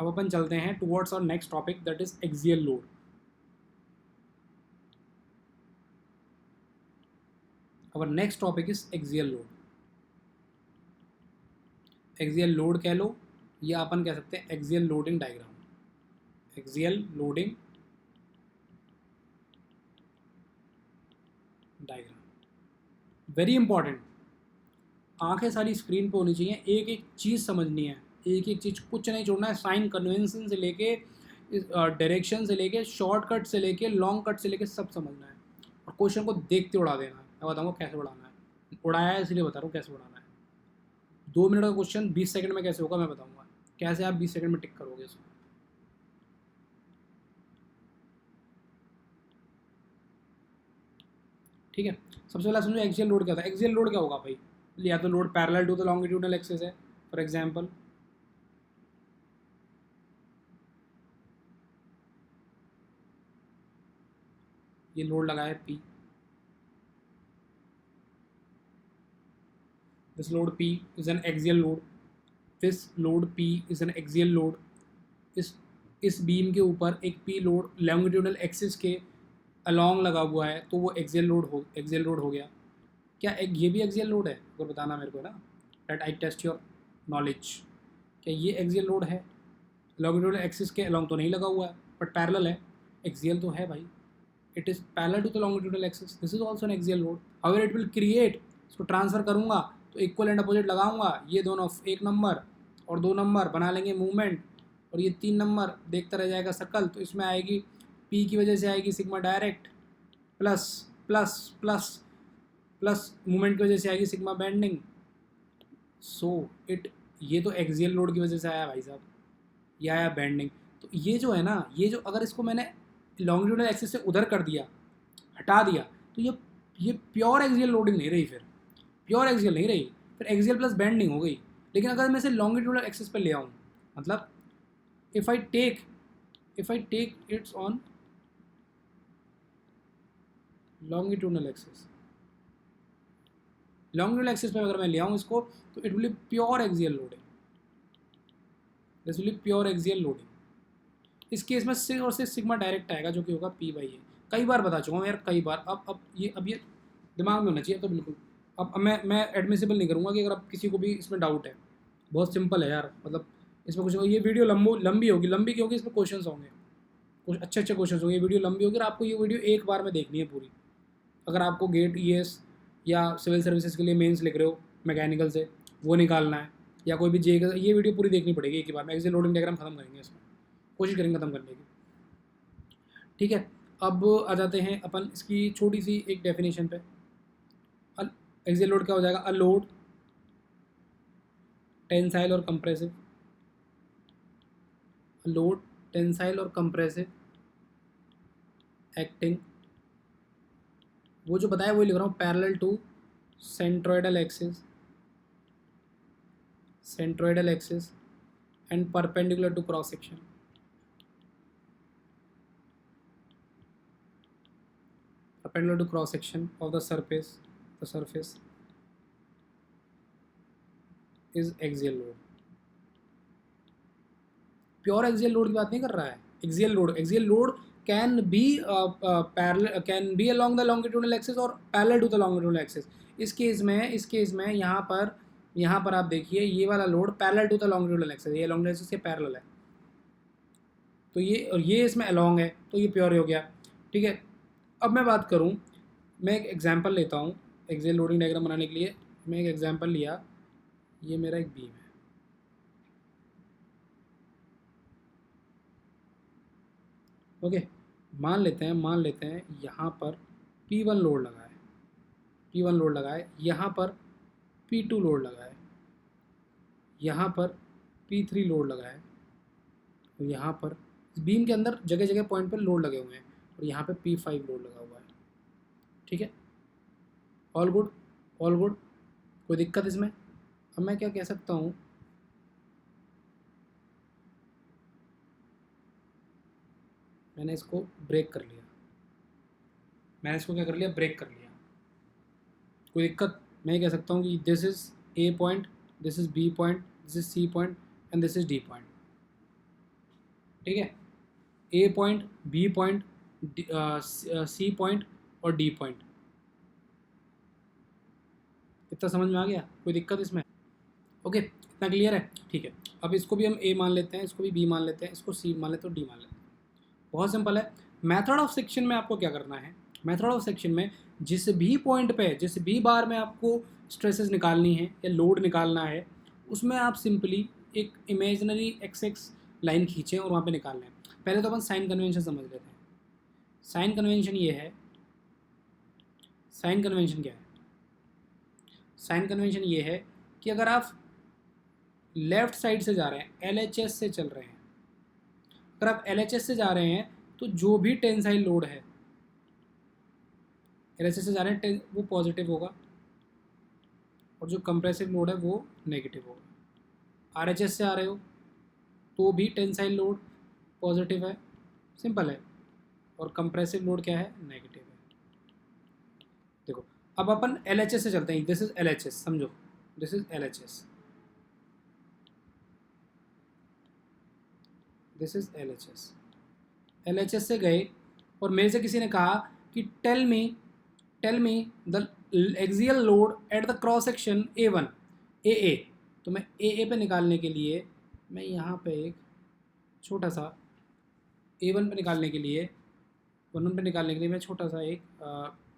अब अपन चलते हैं टुवर्ड्स और next topic, that is axial load. our next topic is axial load। Axial load कह लो या अपन कह सकते हैं axial loading diagram. Axial loading diagram very important. आंखें सारी स्क्रीन पे होनी चाहिए, एक एक चीज़ समझनी है, एक एक चीज़, कुछ नहीं छोड़ना है। साइन कन्वेंशन से लेके डायरेक्शन से लेके शॉर्टकट से लेके लॉन्ग कट से लेके सब समझना है, और क्वेश्चन को देखते उड़ा देना है। मैं बताऊँगा कैसे उड़ाना है, उड़ाया है इसलिए बता रहा हूँ कैसे उड़ाना है। 2 मिनट का क्वेश्चन 20 सेकंड में कैसे होगा मैं बताऊँगा, कैसे आप 20 सेकंड में टिक करोगे इसको। ठीक है, सबसे पहले समझो एक्सियल लोड क्या था। एक्सियल लोड क्या होगा भाई, या तो load parallel to the longitudinal axis है। फॉर एग्जांपल ये लोड लगा है P, this load P is an axial load, this load P is an axial load. इस बीम के ऊपर एक P लोड लॉन्गिट्यूडनल एक्सिस के अलॉन्ग लगा हुआ है, तो वो एक्सियल लोड हो गया। क्या ये भी एक्सियल लोड है, अगर बताना मेरे को ना, that I test your knowledge. क्या ये एक्सियल लोड है? लॉन्गिट्यूडल एक्सिस के अलॉन्ग तो नहीं लगा हुआ है, बट पैरेलल है, एक्सियल तो है भाई। It is parallel to the longitudinal axis, this is also an axial load. However it will create, इसको ट्रांसफर करूँगा तो इक्वल एंड अपोजिट लगाऊंगा, ये दोनों 1 नंबर और 2 नंबर बना लेंगे मूवमेंट, और ये 3 नंबर देखता रह जाएगा सर्कल। तो इसमें आएगी पी की वजह से आएगी sigma direct, plus plus plus plus movement की वजह से आएगी सिग्मा बेंडिंग। सो इट, ये तो एक्सियल लोड की वजह से आया भाई साहब, ये आया बेंडिंग। तो ये जो है ना, ये जो अगर इसको मैंने लॉन्गिट्यूडनल एक्सिस से उधर कर दिया, हटा दिया, तो ये प्योर एक्सियल लोडिंग नहीं रही, फिर प्योर एक्सियल नहीं रही, फिर एक्सियल प्लस बेंडिंग हो गई। लेकिन अगर मैं इसे लॉन्गिट्यूडनल एक्सिस पे ले आऊँ, मतलब if I take its on longitudinal axis, longitudinal axis पे अगर मैं ले आऊँ इसको, तो it will be pure axial loading, this will be pure axial loading. इस केस में सिर्फ और सिर्फ सिग्मा डायरेक्ट आएगा, जो कि होगा P बाई ए। कई बार बता चुका हूँ यार, कई बार। अब ये दिमाग में होना चाहिए तो बिल्कुल। अब मैं एडमिसिबल नहीं करूँगा कि अगर आप किसी को भी इसमें डाउट है। बहुत सिंपल है यार, मतलब इसमें कुछ, ये वीडियो लंबी होगी, लंबी क्योंकि इसमें क्वेश्चन होंगे, कुछ अच्छे क्वेश्चन होंगे। ये वीडियो लंबी होगी और आपको ये वीडियो एक बार में देखनी है पूरी। अगर आपको गेट ES या सिविल सर्विसेज के लिए मेंस लिख रहे हो मैकेनिकल से, वो निकालना है, या कोई भी जे, ये वीडियो पूरी देखनी पड़ेगी एक ही बार में। एक्सियल लोडिंग डायग्राम खत्म करेंगे इसमें, कोशिश करेंगे खत्म करने की। ठीक है, अब आ जाते हैं अपन इसकी छोटी सी एक डेफिनेशन पे। एक्सियल लोड क्या हो जाएगा? अ लोड टेंसाइल और कंप्रेसिव, लोड टेंसाइल और कंप्रेसिव एक्टिंग, वो जो बताया वही लिख रहा हूँ, parallel to centroidal axis and perpendicular to cross section. Perpendicular to cross section of the surface is axial load। Pure axial load की बात नहीं कर रहा है। Axial load can be parallel, can be along the longitudinal axis और parallel to the longitudinal axis. इस case में यहाँ पर आप देखिए, ये वाला load parallel to the longitudinal axis, ये लॉन्गिट्यूडनल एक्सिस के पैरेलल है, तो ये, और ये इसमें अलोंग है, तो ये प्योर हो गया। ठीक है, अब मैं बात करूँ, मैं एक एग्जांपल लेता हूँ एक्सियल लोडिंग डायग्राम बनाने के लिए। मैं एक एग्जांपल लिया, ये मेरा एक बीम है, ओके। मान लेते हैं यहाँ पर P1 लोड लगा है, यहाँ पर P2 लोड लगा है, यहाँ पर P3 लोड लगा है, और यहाँ पर बीम के अंदर जगह जगह पॉइंट पर लोड लगे हुए हैं, और यहाँ पे P5 लोड लगा हुआ है। ठीक है, ऑल गुड, कोई दिक्कत इसमें? अब मैं क्या कह सकता हूँ, मैंने इसको ब्रेक कर लिया, ब्रेक कर लिया, कोई दिक्कत? मैं ये कह सकता हूँ कि this is A point, this is B point, this is C point and this is D point. ठीक है, A point, B point, C point और डी पॉइंट। इतना समझ में आ गया? कोई दिक्कत इसमें? ओके, इतना क्लियर है? ठीक है, अब इसको भी हम ए मान लेते हैं, इसको भी बी मान लेते हैं, इसको सी मान लेते हैं और डी मान लेते हैं। बहुत सिंपल है। मेथड ऑफ सेक्शन में आपको क्या करना है? मेथड ऑफ सेक्शन में जिस भी पॉइंट पे, जिस भी बार में आपको स्ट्रेसेस निकालनी है या लोड निकालना है, उसमें आप सिंपली एक इमेजनरी एक्स लाइन खींचें और वहाँ पे निकालना है। पहले तो अपन साइन कन्वेंशन समझ लेते हैं। साइन कन्वेंशन ये है, साइन कन्वेंशन क्या है? साइन कन्वेंशन ये है कि अगर आप लेफ्ट साइड से जा रहे हैं, एलएचएस से चल रहे हैं, अगर आप एलएचएस से जा रहे हैं तो जो भी टेंसाइल लोड है, एलएचएस से जा रहे हैं वो पॉजिटिव होगा और जो कंप्रेसिव लोड है वो नेगेटिव होगा। आरएचएस से आ रहे हो तो भी टेंसाइल लोड पॉजिटिव है, सिंपल है, और कंप्रेसिव लोड क्या है? नेगेटिव है। देखो, अब अपन एलएचएस से चलते हैं। दिस इज एलएचएस, समझो, this is LHS, this is LHS. LHS से गए और मेरे से किसी ने कहा कि tell me the axial load at the cross section A1 AA। तो मैं AA पे निकालने के लिए मैं यहाँ पे एक छोटा सा A1 पे निकालने के लिए, 1 पे निकालने के लिए मैं छोटा सा एक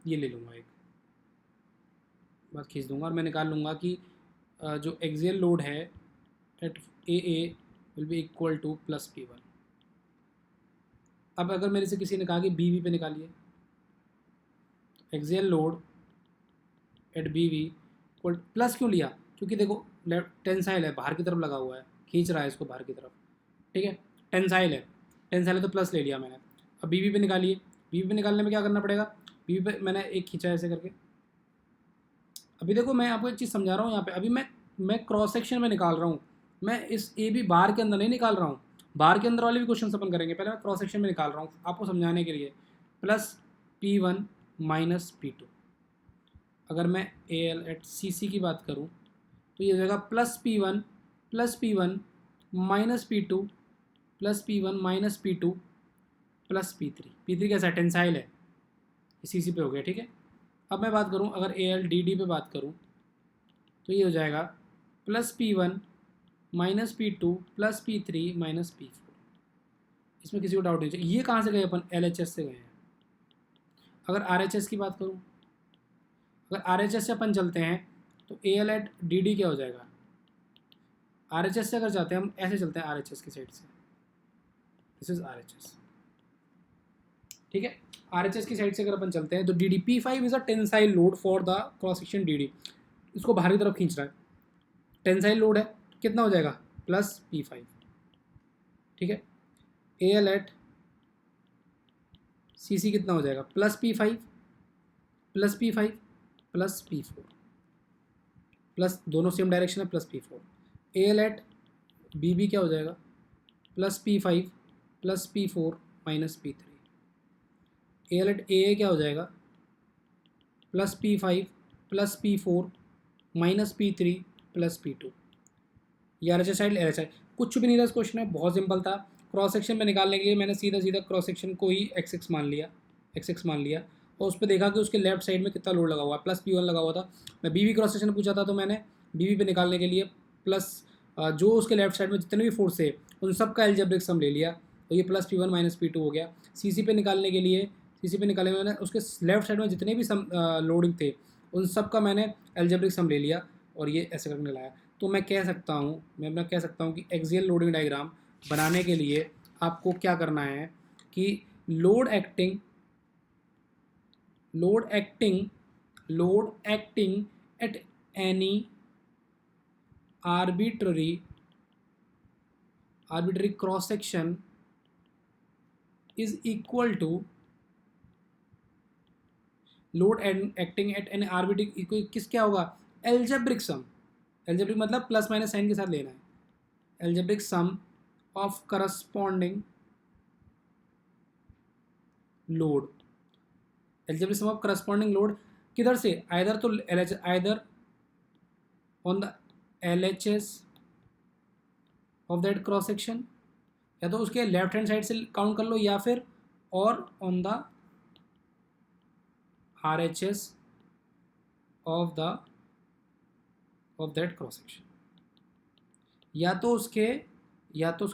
ये ले लूँगा, एक बात खींच दूँगा और मैं निकाल लूँगा कि जो एक्सियल लोड है at AA will be equal to plus P1। अब अगर मेरे से किसी ने कहा कि BB पे निकालिए, axial load eight BB equal plus क्यों लिया? क्योंकि देखो टेंसाइल है, बाहर की तरफ लगा हुआ है, खींच रहा है इसको बाहर की तरफ, ठीक है, टेंसाइल है तो प्लस ले लिया मैंने। अब BB पे निकालिए, BB पे निकालने में क्या करना पड़ेगा? BB पे मैंने एक खींचा ऐसे करके। अभी देखो मैं आपको एक चीज़ समझा रहा हूँ यहाँ पे, अभी मैं क्रॉस सेक्शन में निकाल रहा हूँ, मैं इस AB बार के अंदर नहीं निकाल रहा हूँ। बार के अंदर वाले भी क्वेश्चन अपन करेंगे, पहले मैं क्रॉस सेक्शन में निकाल रहा हूँ आपको समझाने के लिए। Plus P1 minus P2। अगर मैं AL एट CC की बात करूँ तो ये हो जाएगा plus P1 minus P2 plus P1 minus P2 plus P3। P3 कैसा? टेंसाइल है, CC पे हो गया, ठीक है। अब मैं बात करूँ, अगर ALDD पे बात करूँ तो ये हो जाएगा plus P1 minus P2 plus P3 minus P4। इसमें किसी को डाउट नहीं चाहिए। ये कहाँ से गए अपन? LHS से गए हैं। अगर RHS की बात करूँ, अगर RHS से अपन चलते हैं तो AL एट DD क्या हो जाएगा? RHS से अगर जाते हैं हम, ऐसे चलते हैं RHS की साइड से, दिस इज RHS, ठीक है। RHS की साइड से अगर अपन चलते हैं तो DD P5 is a tensile load for the cross section DD। इसको बाहर की तरफ खींच रहा है, टेंसाइल लोड है, कितना हो जाएगा? प्लस P5, ठीक है। AL एट CC कितना हो जाएगा? Plus P5 plus P5 plus P4, plus दोनों सेम डायरेक्शन है, plus P4। AL at BB क्या हो जाएगा? Plus P5 plus P4 minus P3। AL at AA क्या हो जाएगा? Plus P5 plus P4 minus P3 plus P2। ये RHS side, LHS side, कुछ भी नहीं था इस क्वेश्चन में, बहुत सिंपल था। क्रॉस सेक्शन में निकालने के लिए मैंने सीधा क्रॉस सेक्शन को ही XX मान लिया और उस पर देखा कि उसके लेफ्ट साइड में कितना लोड लगा हुआ है, प्लस P1 लगा हुआ था। मैं BB क्रॉस सेक्शन पूछा था तो मैंने BB पे निकालने के लिए प्लस जो उसके लेफ्ट साइड में जितने भी फोर्स थे उन सब का एल्जेब्रिक सम ले लिया, तो ये प्लस P1 माइनस P2 हो गया। CC पे निकालने के लिए मैंने उसके लेफ्ट साइड में जितने भी सम लोडिंग थे उन सब का मैंने एल्जेब्रिक सम ले लिया और ये ऐसे करके लाया। तो मैं कह सकता हूँ कि एक्सियल लोडिंग डायग्राम बनाने के लिए आपको क्या करना है कि load acting at any arbitrary cross section is equal to load acting at N arbitrary, किस क्या होगा? Algebraic sum. एल्जेब्रिक मतलब प्लस माइनस साइन के साथ लेना है। Algebraic sum of corresponding load, algebraic sum of corresponding load किधर से? Either on the LHS of that cross section या तो उसके लेफ्ट हैंड साइड से काउंट कर लो या फिर और on the RHS of the of that cross section. या तो उसके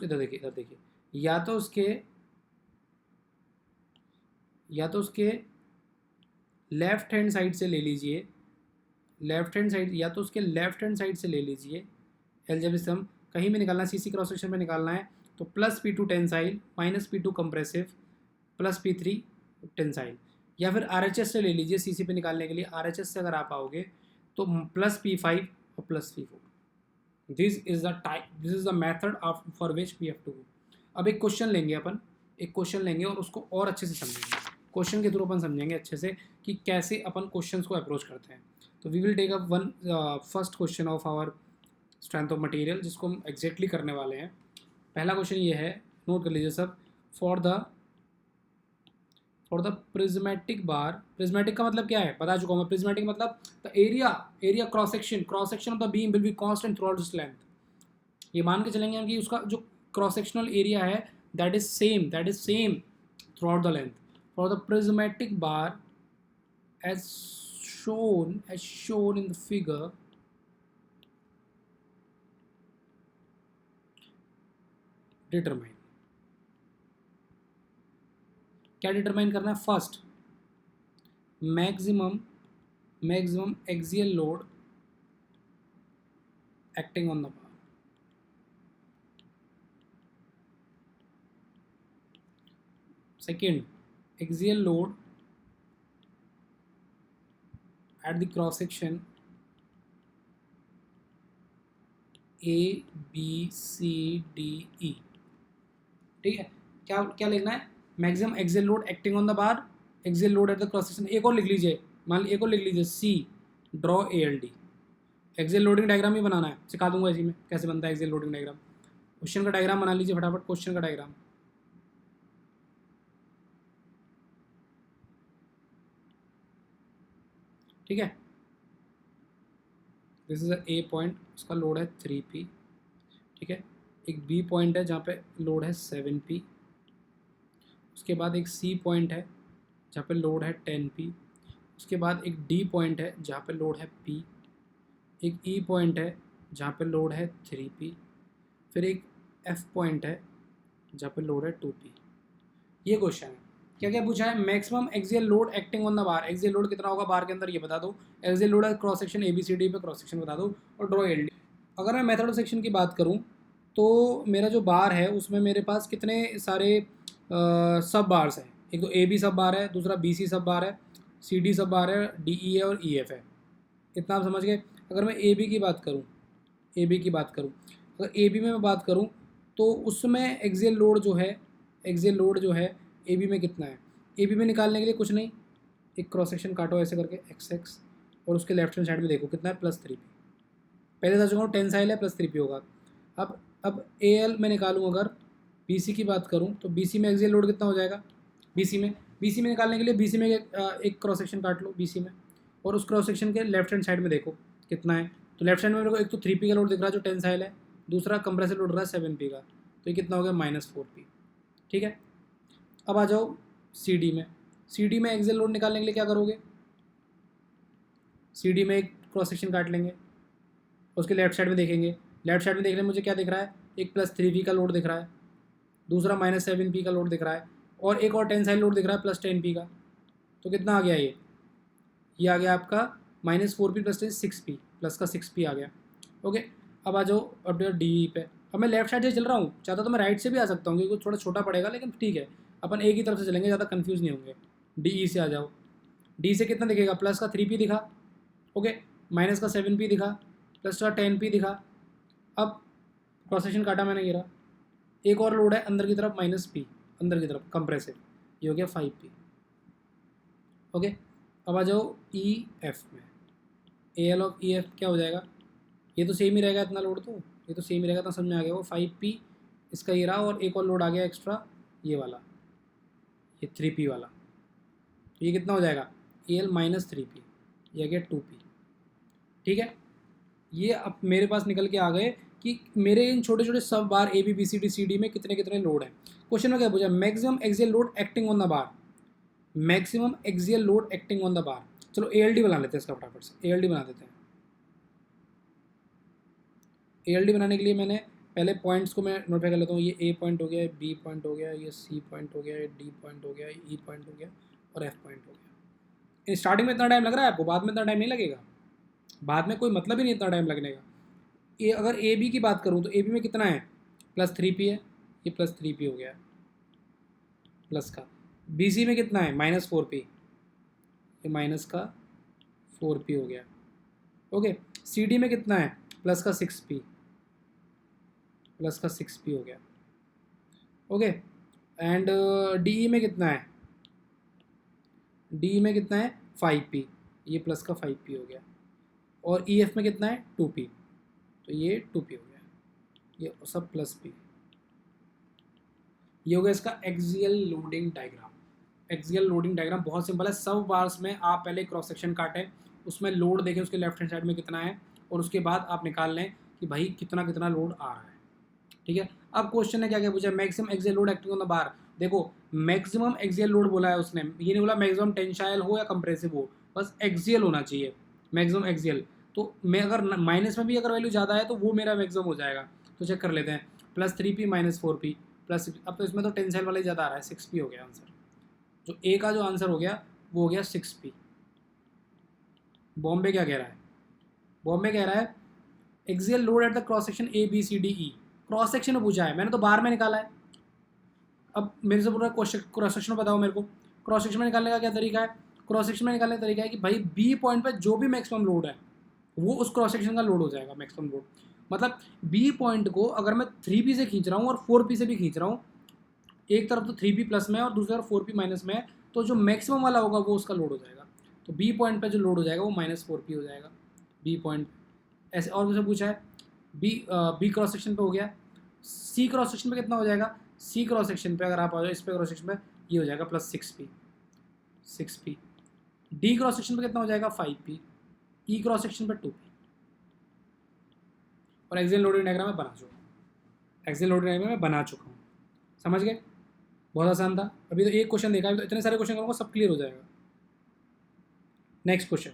इधर देखिए या तो उसके लेफ्ट हैंड साइड से ले लीजिए, लेफ्ट हैंड साइड या तो उसके लेफ्ट हैंड साइड से ले लीजिए एल्जेब्रिज्म, कहीं में निकालना है, सीसी क्रॉस सेक्शन में निकालना है तो +P2 tensile -P2 compressive +P3 tensile, या फिर RHS से ले लीजिए सीसी पे निकालने के लिए। RHS से अगर आप आओगे तो +P5 और +P4। This is the method for which we have to go. अब एक क्वेश्चन लेंगे और उसको और अच्छे से समझेंगे, क्वेश्चन के थ्रू अपन समझेंगे अच्छे से कि कैसे अपन क्वेश्चंस को अप्रोच करते हैं। तो we will take up one first question of our strength of material, जिसको हम एग्जैक्टली करने वाले हैं। पहला क्वेश्चन ये है, नोट कर लीजिए सब। For the prismatic bar, prismatic का मतलब क्या है बता चुका हूँ मैं। प्रिज्मेटिक मतलब the area cross section of the beam will be constant through out this length. ये मान के चलेंगे हम कि उसका जो क्रॉस सेक्शनल एरिया है that is same through out the length. For the prismatic bar as shown in the figure, determine, क्या डिटरमाइन करना है? First maximum axial load acting on the bar. Second, axial load at the cross section A B C D E। ठीक है, क्या क्या लिखना है? Maximum axial load acting on the bar, axial load at the cross section. एक और लिख लीजिए, C, draw ALD। Axial loading diagram ही बनाना है, सिखा दूंगा इसी में कैसे बनता है एक्सियल लोडिंग डायग्राम। क्वेश्चन का डायग्राम बना लीजिए फटाफट, क्वेश्चन का डायग्राम। ठीक है, दिस इज ए पॉइंट, उसका लोड है 3P। ठीक है, एक B पॉइंट है जहाँ पे लोड है 7P। उसके बाद एक C पॉइंट है जहाँ पे लोड है 10P। उसके बाद एक D पॉइंट है जहाँ पे लोड है P। एक E पॉइंट है जहाँ पे लोड है 3P। फिर एक F पॉइंट है जहाँ पे लोड है 2P। ये क्वेश्चन है, क्या क्या पूछा है? Maximum axial load acting on the bar, axial load कितना होगा बार के अंदर ये बता दो। एक्सियल लोड है क्रॉस सेक्शन ABCD पे क्रॉस सेक्शन बता दो, और ड्रॉ LD। अगर मैं मेथड ऑफ सेक्शन की बात करूँ तो मेरा जो बार है उसमें मेरे पास कितने सारे सब बार्स हैं। एक तो AB सब बार है, दूसरा BC सब बार है, CD सब बार है, DE है और EF है। इतना आप समझ गए। अगर मैं AB की बात करूँ अगर AB में मैं बात करूँ तो उसमें एक्सियल लोड जो है AB में कितना है? AB में निकालने के लिए कुछ नहीं, एक क्रॉस सेक्शन काटो ऐसे करके XX, और उसके लेफ्ट हैंड साइड में देखो कितना है, +3P। पहले बता चुका हूँ टेंसाइल है, +3P होगा। अब AL में निकालूँ, अगर BC की बात करूँ तो BC में एक्सियल लोड कितना हो जाएगा? BC में निकालने के लिए BC में एक क्रॉस सेक्शन काट लो BC में, और उस क्रॉस सेक्शन के लेफ्ट हैंड साइड में देखो कितना है। तो लेफ्ट हैंड में मेरे को एक तो 3P का लोड दिख रहा है जो टेंसाइल है, दूसरा कंप्रेसिव लोड रहा है 7P का, तो ये कितना हो गया? -4P। ठीक है, अब आ जाओ CD में एक्सियल लोड निकालने के लिए क्या करोगे? CD में एक क्रॉस सेक्शन काट लेंगे, उसके लेफ्ट साइड में देखेंगे। लेफ्ट साइड में देखने में मुझे क्या दिख रहा है? एक +3P का लोड दिख रहा है, दूसरा -7P का लोड दिख रहा है, और एक और टेंसाइल लोड दिख रहा है +10P का। तो कितना आ गया ये आ गया आपका -4P + 6P, प्लस का 6P आ गया। ओके, अब आ जाओ अपडेट DE पे। अब मैं लेफ्ट साइड से चल रहा हूँ, चाहता तो मैं राइट से भी आ सकता हूँ क्योंकि थोड़ा छोटा पड़ेगा, लेकिन ठीक है अपन एक ही तरफ से चलेंगे, ज़्यादा कन्फ्यूज़ नहीं होंगे। DE से आ जाओ, D से कितना दिखेगा? प्लस का 3P दिखा, ओके, माइनस का 7P दिखा, प्लस का 10P दिखा। अब क्रॉस सेक्शन काटा मैंने, गिरा। एक और लोड है अंदर की तरफ -P, अंदर की तरफ कंप्रेसिव, ये हो गया 5P। ओके, अब आ जाओ EF में। AL ऑफ EF क्या हो जाएगा? ये तो सेम ही रहेगा इतना लोड, तो ये तो सेम ही रहेगा, तो समझ में आ गया वो 5P इसका ये रहा, और एक और लोड आ गया एक्स्ट्रा ये वाला, ये 3P वाला। तो ये कितना हो जाएगा? AL -3P, ये आ गया 2P। ठीक है, ये अब मेरे पास निकल के आ गए कि मेरे इन छोटे छोटे सब bar A B B C D C D में कितने कितने लोड हैं। क्वेश्चन में क्या पूछा, maximum axial load acting on the bar, maximum axial load acting on the bar. चलो ए एल डी बना लेते हैं इसका फटाफट से, ए एल डी बना देते हैं। ए एल डी बनाने के लिए मैंने पहले पॉइंट्स को मैं नोटिफाई कर लेता हूँ। ये ए पॉइंट हो गया, बी पॉइंट हो गया, ये सी पॉइंट हो गया, ये डी पॉइंट हो गया, ई पॉइंट हो गया और एफ पॉइंट हो गया। स्टार्टिंग में इतना टाइम लग रहा है आपको, बाद में इतना टाइम नहीं लगेगा, बाद में कोई मतलब ही नहीं इतना टाइम लगने का। ये अगर ए बी की बात करूँ तो ए बी में कितना है, +3p है, ये +3p हो गया प्लस का। बी सी में कितना है, -4p, ये माइनस का 4p हो गया। ओके, सी डी में कितना है, +6p, +6p हो गया। ओके, एंड डी ई में कितना है, डी ई में कितना है 5p, ये +5p हो गया। और ई एफ में कितना है 2p, तो ये 2p हो गया, ये सब +p। ये हो गया इसका axial loading diagram. Axial loading diagram बहुत सिंपल है। सब बार्स में आप पहले क्रॉस सेक्शन काटें, उसमें लोड देखें उसके लेफ्ट हैंड साइड में कितना है, और उसके बाद आप निकाल लें कि भाई कितना कितना लोड आ रहा है। ठीक है, अब क्वेश्चन ने क्या क्या पूछा, maximum axial load acting on the बार। देखो मैक्सिमम एक्सियल लोड बोला है उसने, ये नहीं बोला मैक्सिमम टेंसाइल हो या कंप्रेसिव हो, बस एक्सियल होना चाहिए, मैक्सिमम एक्सियल। तो मैं अगर माइनस में भी अगर वैल्यू ज़्यादा है तो वो मेरा मैक्सिमम हो जाएगा। तो चेक कर लेते हैं, +3p -4p प्लस, अब तो इसमें तो टेंसाइल वाला ही ज़्यादा आ रहा है, 6p हो गया आंसर। जो ए का जो आंसर हो गया वो हो गया 6p। बॉम्बे क्या कह रहा है, बॉम्बे कह रहा है axial load at the cross section A B C D E. Cross section में पूछा है, मैंने तो बार में निकाला है। अब मेरे से पूरा क्रॉस सेक्शन बताओ मेरे को, क्रॉस सेक्शन में निकालने का क्या तरीका है, क्रॉस सेक्शन में निकालने का तरीका है कि भाई बी पॉइंट पर जो भी मैक्सिमम लोड है वो उस क्रॉस सेक्शन का लोड हो जाएगा, मैक्सिमम लोड। मतलब बी पॉइंट को अगर मैं 3p से खींच रहा हूँ और 4p से भी खींच रहा हूँ, एक तरफ तो 3p प्लस में है और दूसरी तरफ 4p माइनस में है, तो जो मैक्सिमम वाला होगा वो उसका लोड हो जाएगा। तो बी पॉइंट पे जो लोड हो जाएगा वो -4p हो जाएगा बी पॉइंट। ऐसे और मुझे पूछा है बी क्रॉस सेक्शन पे हो गया, सी क्रॉस सेक्शन पे कितना हो जाएगा, सी क्रॉस सेक्शन पे अगर आप आ जाओ इस पे क्रॉस सेक्शन पे, ये हो जाएगा +6p। डी क्रॉस सेक्शन पे कितना हो जाएगा 5p, ई क्रॉस सेक्शन पे 2p। और एक्सियल लोडिंग डायग्राम में बना चुका हूँ, एक्सियल लोडिंग डायग्राम में बना चुका हूँ, समझ गए। बहुत आसान था। अभी तो एक क्वेश्चन देखा, अभी तो इतने सारे क्वेश्चन करूँगा सब क्लियर हो जाएगा। नेक्स्ट क्वेश्चन,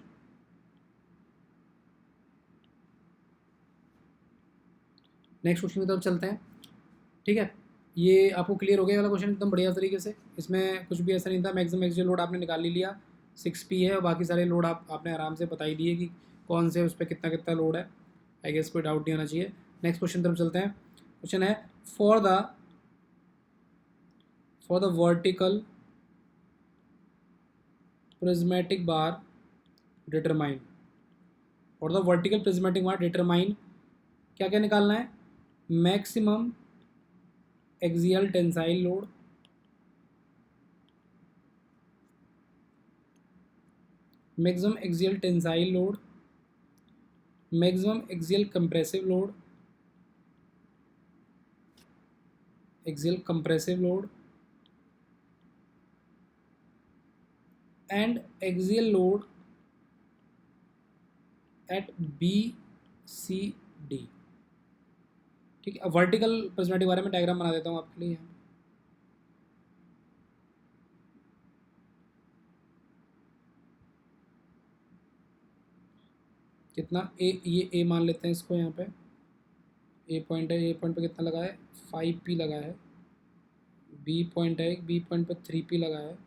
नेक्स्ट क्वेश्चन की तरफ चलते हैं। ठीक है, ये आपको क्लियर हो गया वाला क्वेश्चन एकदम बढ़िया तरीके से, इसमें कुछ भी ऐसा नहीं था। मैक्सिमम एक्सियल लोड आपने निकाल ही लिया, 6p है, और बाकी सारे लोड आपने आराम से बता ही दिए कि कौन से उस पर कितना कितना लोड है। आई गेस कोई डाउट नहीं होना चाहिए। नेक्स्ट क्वेश्चन तरफ चलते हैं। क्वेश्चन है for the vertical prismatic bar determine, for the vertical prismatic bar determine, क्या क्या निकालना है, maximum axial tensile load, maximum axial tensile load, maximum axial compressive load, axial compressive load and axial load at B C D. ठीक है, अब vertical prismatic बारे में diagram बना देता हूँ आपके लिए यहाँ। कितना ये ए मान लेते हैं इसको, यहाँ पे ए पॉइंट है, ए पॉइंट पे कितना लगा है 5p लगा है। बी पॉइंट है, बी पॉइंट पे 3p लगा है।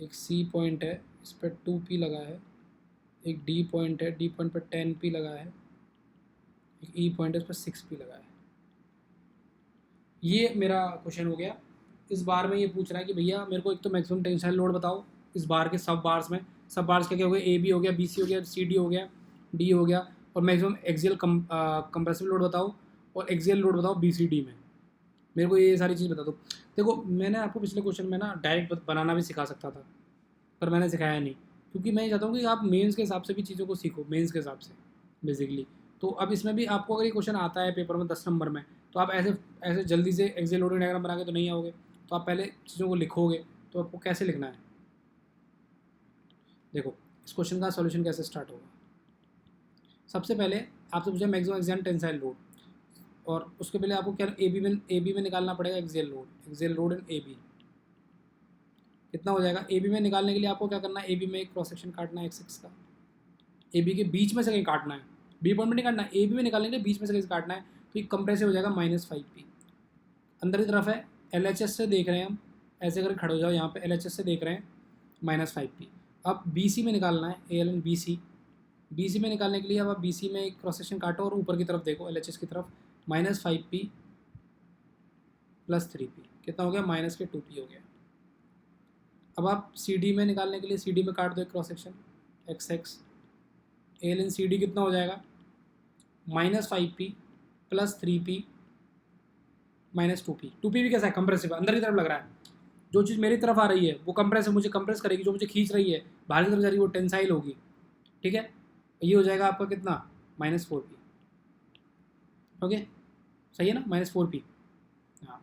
एक सी पॉइंट है, इस पर 2p लगा है। एक डी पॉइंट है, डी पॉइंट पे 10p लगा है। एक ई पॉइंट है, इस पर 6p लगा है। ये मेरा क्वेश्चन हो गया। इस बार में ये पूछ रहा है कि भैया मेरे को एक तो मैक्सिमम टेंसाइल लोड बताओ इस बार के सब बार्स में। सब बार्स क्या क्या हो गया, ए बी हो गया, बी सी हो गया, सी डी हो गया, डी हो गया, और मैक्सिमम एक्सियल कंप्रेसिव लोड बताओ और एक्सियल लोड बताओ बी सी डी में। मेरे को ये सारी चीज़ बता दो। देखो मैंने आपको पिछले क्वेश्चन में ना डायरेक्ट बनाना भी सिखा सकता था, पर मैंने सिखाया नहीं, क्योंकि मैं ये चाहता हूँ कि आप मेंस के हिसाब से भी चीज़ों को सीखो, मेंस के हिसाब से बेसिकली। तो अब इसमें भी आपको अगर ये क्वेश्चन आता है पेपर में 10 नंबर में, तो आप ऐसे ऐसे जल्दी से एक्सियल लोडिंग डायग्राम बना के तो नहीं आओगे। तो आप पहले चीज़ों को लिखोगे, तो आपको कैसे लिखना है। देखो इस क्वेश्चन का सॉल्यूशन कैसे स्टार्ट होगा। सबसे पहले आपसे पूछा मैक्सिमम एक्सियल टेंसाइल लोड, और उसके पहले आपको क्या ए बी में निकालना पड़ेगा axial load in A B कितना हो जाएगा। ए बी में निकालने के लिए आपको क्या करना है, ए बी में एक क्रॉस सेक्शन काटना है एक्स का, ए बी के बीच में से कहीं काटना है, बी पॉइंट में नहीं काटना है, ए बी में निकालने के लिए बीच में से कहीं काटना है, तो ये कंप्रेसिव हो जाएगा -5p। अंदर की तरफ है, एल एच एस से देख रहे हैं हम, ऐसे करके खड़े हो जाओ यहाँ पे, एल एच एस से देख रहे हैं -5p। अब बी सी में निकालना है, A L in B C, B C में निकालने के लिए अब आप बी सी में एक क्रॉस सेक्शन काटो और ऊपर की तरफ देखो एल एच एस की तरफ, -5p + 3p कितना हो गया, -2p हो गया। अब आप सी डी में निकालने के लिए सी डी में काट दो एक cross section x x, A L in C D कितना हो जाएगा, -5p + 3p -2p। 2p भी कैसा है, कंप्रेसिव, अंदर की तरफ लग रहा है। जो चीज़ मेरी तरफ आ रही है वो कंप्रेस मुझे कंप्रेस करेगी, जो मुझे खींच रही है बाहर की तरफ जा रही है वो टेंसाइल होगी, ठीक है। ये हो जाएगा आपका कितना, -4p। ओके सही है ना, -4p। हाँ,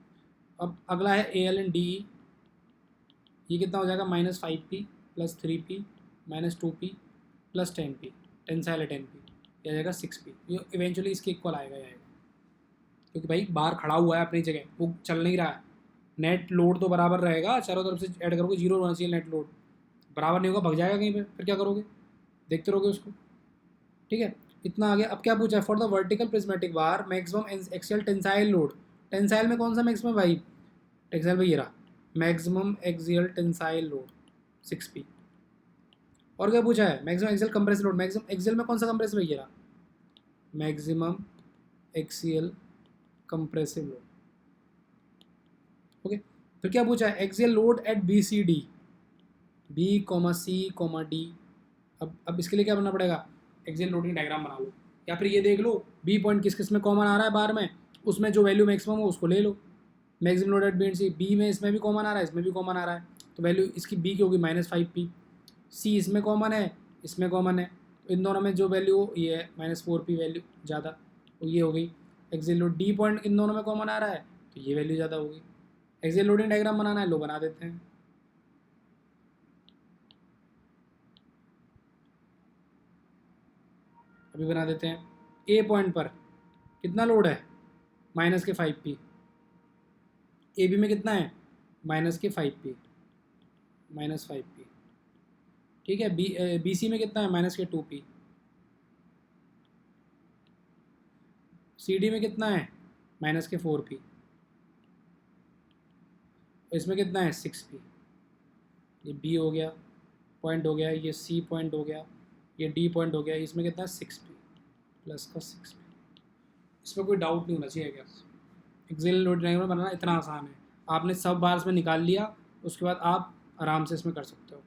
अब अगला है A L in D E, ये कितना हो जाएगा, -5p + 3p -2p + 10p, tensile है 10p, ये आ जाएगा 6p। ये इवेंचुअली इसके इक्वल आएगा ये आएगा, क्योंकि भाई बाहर खड़ा हुआ है अपनी जगह, वो चल नहीं रहा है, नेट लोड तो बराबर रहेगा, चारों तरफ से ऐड करोगे 0 होना चाहिए, नेट लोड बराबर नहीं होगा, भग जाएगा कहीं पे, फिर क्या करोगे, देखते रहोगे उसको, ठीक है। इतना आ गया। अब क्या पूछा है, for the vertical prismatic bar maximum axial tensile load, tensile में कौन सा मैक्सिमम भाई, टेंसाइल में ये रहा, maximum axial tensile load 6p। और क्या पूछा है, maximum axial compressive load, maximum axial में कौन सा कंप्रेसिव है, ये रहा maximum axial compressive load. Okay, फिर क्या पूछा है, axial load at B C D, B C D. अब इसके लिए क्या बनना पड़ेगा, एक्सियल लोडिंग डायग्राम बना लो, या फिर ये देख लो बी पॉइंट किस किस में कॉमन आ रहा है बार में, उसमें जो वैल्यू मैक्सिमम हो उसको ले लो। Maximum load at B and C, B में इसमें भी कॉमन आ रहा है, इसमें भी कॉमन आ रहा है, तो वैल्यू इसकी बी की होगी -5p। सी इसमें कॉमन है, इसमें कॉमन है, तो इन दोनों में जो वैल्यू ये है -4p वैल्यू ज़्यादा, तो ये हो गई axial load. D point in दोनों में कॉमन आ रहा है, तो ये वैल्यू ज़्यादा होगी। एक्सियल लोडिंग डायग्राम बनाना है, लो बना देते हैं। अभी बना देते हैं। ए पॉइंट पर कितना लोड है, -5p। ए बी में कितना है, -5p, -5p, ठीक है। बी सी में कितना है, -2p। सी डी में कितना है, -4p। इसमें कितना है, 6p। ये बी हो गया, पॉइंट हो गया, ये सी पॉइंट हो गया, ये डी पॉइंट हो गया, इसमें कितना है 6p प्लस का 6p। इसमें कोई डाउट नहीं होना चाहिए क्या, एक्सियल लोड डायग्राम बनाना इतना आसान है, आपने सब बार्स में निकाल लिया, उसके बाद आप आराम से इसमें कर सकते हो।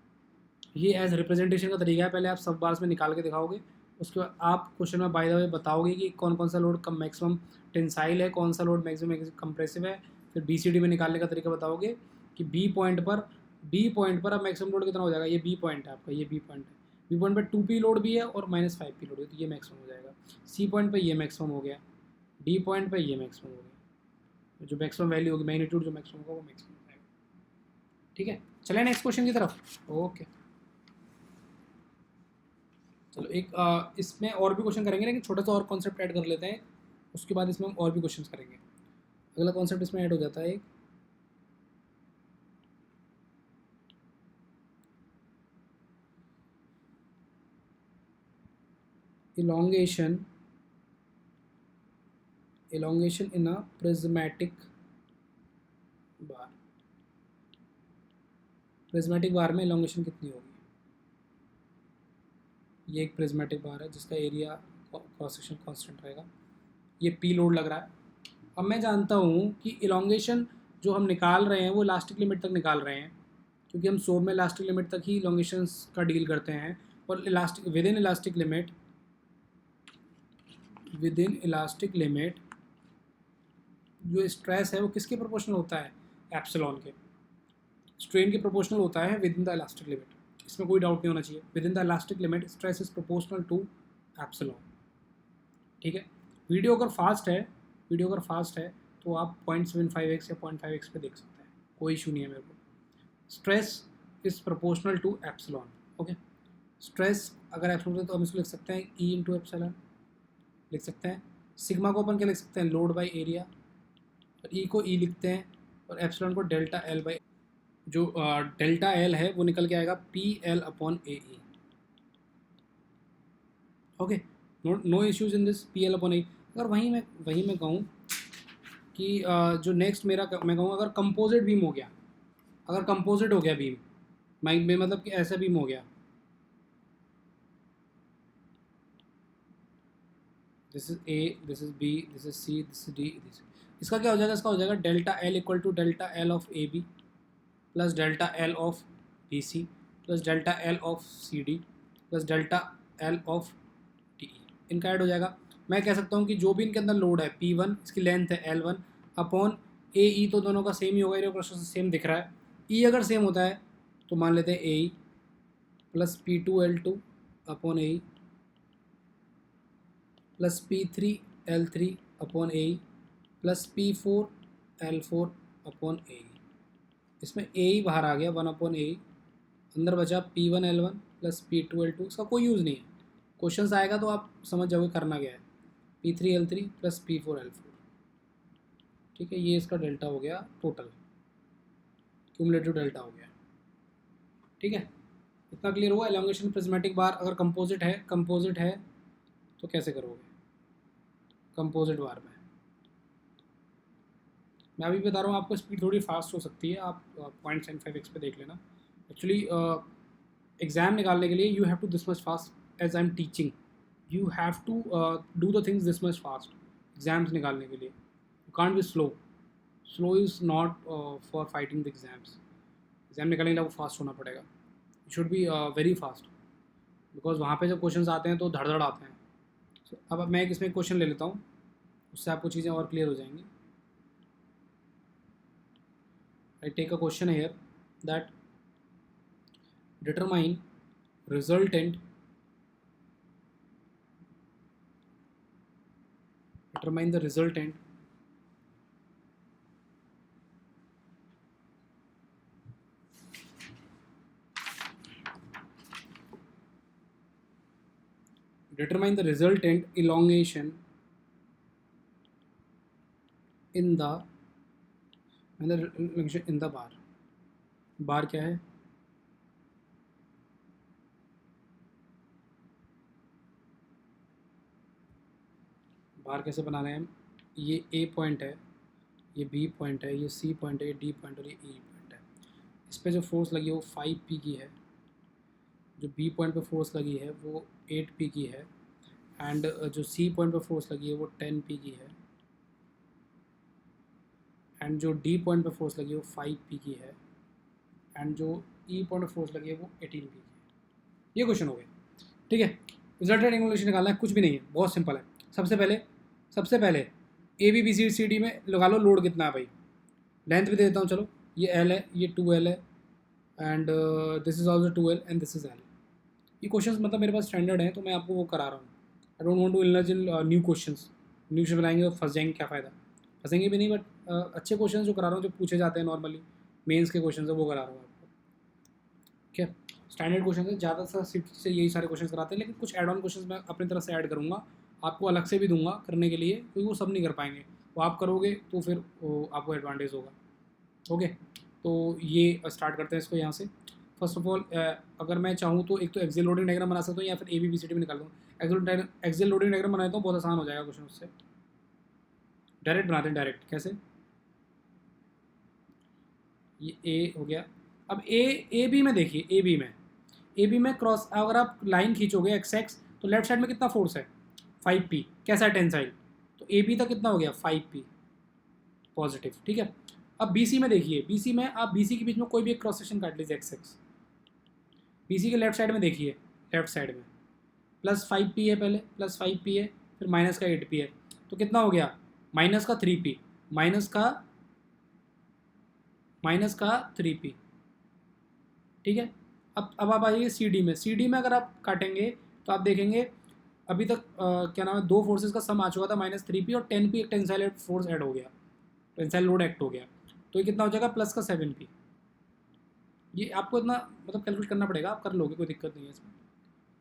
ये एज रिप्रेजेंटेशन का तरीका है, पहले आप सब बार्स में निकाल के दिखाओगे, उसके बाद आप क्वेश्चन में बाय द वे बताओगे कि कौन कौन सा लोड कम मैक्सिमम टेंसाइल है, कौन सा लोड मैक्सिमम कंप्रेसिव है, फिर बी सी डी में निकालने का तरीका बताओगे कि बी पॉइंट पर अब मैक्सिमम लोड कितना हो जाएगा, ये बी पॉइंट है आपका, ये बी पॉइंट है, बी पॉइंट पर 2p लोड भी है और -5p लोड है, तो ये मैक्सिमम हो जाएगा। सी पॉइंट पर ये मैक्सिमम हो गया, डी पॉइंट पर ये मैक्सिमम हो गया, जो मैक्सिमम वैल्यू होगी, मैग्नीट्यूड जो मैक्सिमम होगा वो मैक्सिमम हो जाएगा, ठीक है। चले नेक्स्ट क्वेश्चन की तरफ। ओके चलो, एक इसमें और भी क्वेश्चन करेंगे, लेकिन छोटा सा और कॉन्सेप्ट ऐड कर लेते हैं, उसके बाद इसमें हम और भी क्वेश्चन करेंगे। अगला कॉन्सेप्ट इसमें ऐड हो जाता है, elongation in a prismatic bar। Prismatic bar में elongation कितनी होगी, ये एक प्रिज्मेटिक बार है जिसका एरिया क्रॉस सेक्शन कांस्टेंट रहेगा, ये पी लोड लग रहा है। अब मैं जानता हूँ कि elongation जो हम निकाल रहे हैं वो इलास्टिक लिमिट तक निकाल रहे हैं, क्योंकि हम सोब में इलास्टिक लिमिट तक ही elongations का डील करते हैं, और विद इन इलास्टिक लिमिट जो स्ट्रेस है वो किसके प्रोपोर्शनल होता है, एप्सिलॉन के। स्ट्रेन के प्रोपोर्शनल होता है within the elastic limit, इसमें कोई डाउट नहीं होना चाहिए। Within the elastic limit stress is proportional to epsilon, ठीक है। वीडियो अगर फास्ट है तो आप 0.75x या 0.5x पे देख सकते हैं, कोई इशू नहीं है मेरे को। Stress is proportional to epsilon, okay. Stress अगर एप्सिलॉन है तो हम इसको लिख सकते हैं E × एप्सिलॉन, लिख सकते हैं। सिग्मा को अपन क्या लिख सकते हैं, लोड बाई एरिया, और ई को ई लिखते हैं, और एप्सिलॉन को डेल्टा एल बाई, जो डेल्टा एल है वो निकल के आएगा P L upon A E. Okay, no issues in this, P L upon A. अगर वहीं मैं कहूँ कि जो नेक्स्ट मेरा मैं कहूँगा अगर कंपोजिट बीम हो गया, अगर कंपोजिट हो गया बीम, मैं मतलब कि ऐसा बीम हो गया, this is A, this is B, this is C, this is D, इसका क्या हो जाएगा, इसका हो जाएगा delta L equal to delta L of A B plus delta L of B C plus delta L of C D plus delta L of D E. इनका add हो जाएगा। मैं कह सकता हूँ कि जो भी इनके अंदर लोड है P1, इसकी लेंथ है L1 अपॉन ए ई, तो दोनों का सेम ही होगा, ये क्वेश्चन से सेम दिख रहा है। ई अगर सेम होता है तो मान लेते हैं ए E plus P2L2 upon A E plus P3L3 upon A E plus P4L4 upon A ई। इसमें ए ई बाहर आ गया 1 अपॉन ए ई, अंदर बचा P1L1 प्लस P2L2। इसका कोई यूज़ नहीं है, क्वेश्चन आएगा तो आप समझ जाओगे करना क्या है। P3L3 प्लस P4L4, ठीक है, ये इसका डेल्टा हो गया, टोटल क्यूमुलेटिव डेल्टा हो गया। ठीक है, इतना क्लियर हुआ। एलोंगेशन प्रिज्मेटिक बार अगर कंपोजिट है तो कैसे करोगे कंपोजिट बार में। मैं अभी बता रहा हूँ आपको, स्पीड थोड़ी फास्ट हो सकती है, आप 0.75x पे देख लेना। एक्चुअली एग्ज़ाम निकालने के लिए you have to this much fast as I am teaching, you have to do the things this much fast exams निकालने के लिए। You can't be slow, slow is not for fighting the exams. Exam निकालने के लिए आपको fast होना पड़ेगा, you should be very fast, because वहाँ पे जब क्वेश्चन आते हैं तो धड़ आते हैं। अब मैं इसमें क्वेश्चन ले लेता हूँ, उससे आपको चीज़ें और क्लियर हो जाएंगी। I take a question here that determine resultant determine the resultant determine the resultant elongation in the in the बार क्या है, बार कैसे बना रहे हैं हम। ये ए पॉइंट है, ये बी पॉइंट है, ये सी पॉइंट है, ये डी पॉइंट और ये ई पॉइंट है। इस पर जो फोर्स लगी है वो 5P की है, जो बी पॉइंट पे फोर्स लगी है वो 8P की है, एंड जो सी पॉइंट पे फोर्स लगी है वो 10P की है, एंड जो डी पॉइंट पे फोर्स लगी है वो 5P की है, एंड जो ई पॉइंट पे फोर्स लगी है वो 18P की है। ये क्वेश्चन हो गया, ठीक है। रिजल्टेंट एंगुलेशन निकालना है, कुछ भी नहीं है, बहुत सिंपल है। सबसे पहले A B B C D में लगा लो लोड कितना है भाई। लेंथ भी दे देता हूँ, चलो ये एल है, ये 2L है, and this is also 2L and this is L. ये क्वेश्चंस मतलब मेरे पास स्टैंडर्ड है तो मैं आपको वो करा रहा हूँ। I don't want to indulge in new questions बनाएंगे तो फंस जाएंगे, क्या फ़ायदा, फंसेंगे भी नहीं, बट अच्छे क्वेश्चन जो करा रहा हूँ, जो पूछे जाते हैं नॉर्मली मेंस के क्वेश्चन है वो करा रहा हूँ आपको। ठीक है, स्टैंडर्ड क्वेश्चन है, ज़्यादातर सीट से यही सारे क्वेश्चन कराते हैं, लेकिन कुछ एड ऑन क्वेश्चन मैं अपनी तरफ से ऐड करूँगा, आपको अलग से भी दूंगा करने के लिए, क्योंकि वो सब नहीं कर पाएंगे, वो आप करोगे तो फिर आपको एडवांटेज होगा। ओके, तो ये स्टार्ट करते हैं इसको यहाँ से। फर्स्ट ऑफ ऑल अगर मैं चाहूँ तो एक तो एक्सियल लोडिंग डायग्राम बना सकता हूँ, या फिर A B B C D में निकाल दूँ। एक्सियल लोडिंग डायग्राम बनाता हूँ, बहुत आसान हो जाएगा क्वेश्चन उससे। डायरेक्ट बनाते हैं, डायरेक्ट कैसे, ये ए हो गया। अब ए बी में देखिए, ए बी में क्रॉस अगर आप लाइन खींचोगे एक्स एक्स, तो लेफ्ट साइड में कितना फोर्स है 5P, कैसा है टेंसाइल, तो ए बी तक कितना हो गया 5P पॉजिटिव। ठीक है, अब बी सी में देखिए, बी सी में आप बी सी के बीच में कोई भी एक क्रॉस सेक्शन काट लीजिए एक्स एक्स। बी सी के लेफ्ट साइड में देखिए, लेफ्ट साइड में प्लस 5P है, पहले प्लस 5P है, फिर माइनस का 8P है, तो कितना हो गया माइनस का 3P, माइनस का 3P। ठीक है, अब आप आइए सी डी में अगर आप काटेंगे तो आप देखेंगे अभी तक क्या नाम है, दो फोर्सेस का सम आ चुका था -3P, और 10P एक टेंसाइल फोर्स ऐड हो गया, टेंसाइल लोड एक्ट हो गया, तो ये कितना हो जाएगा प्लस का 7P। ये आपको इतना मतलब कैलकुलेट करना पड़ेगा, आप कर लोगे, कोई दिक्कत नहीं है इसमें।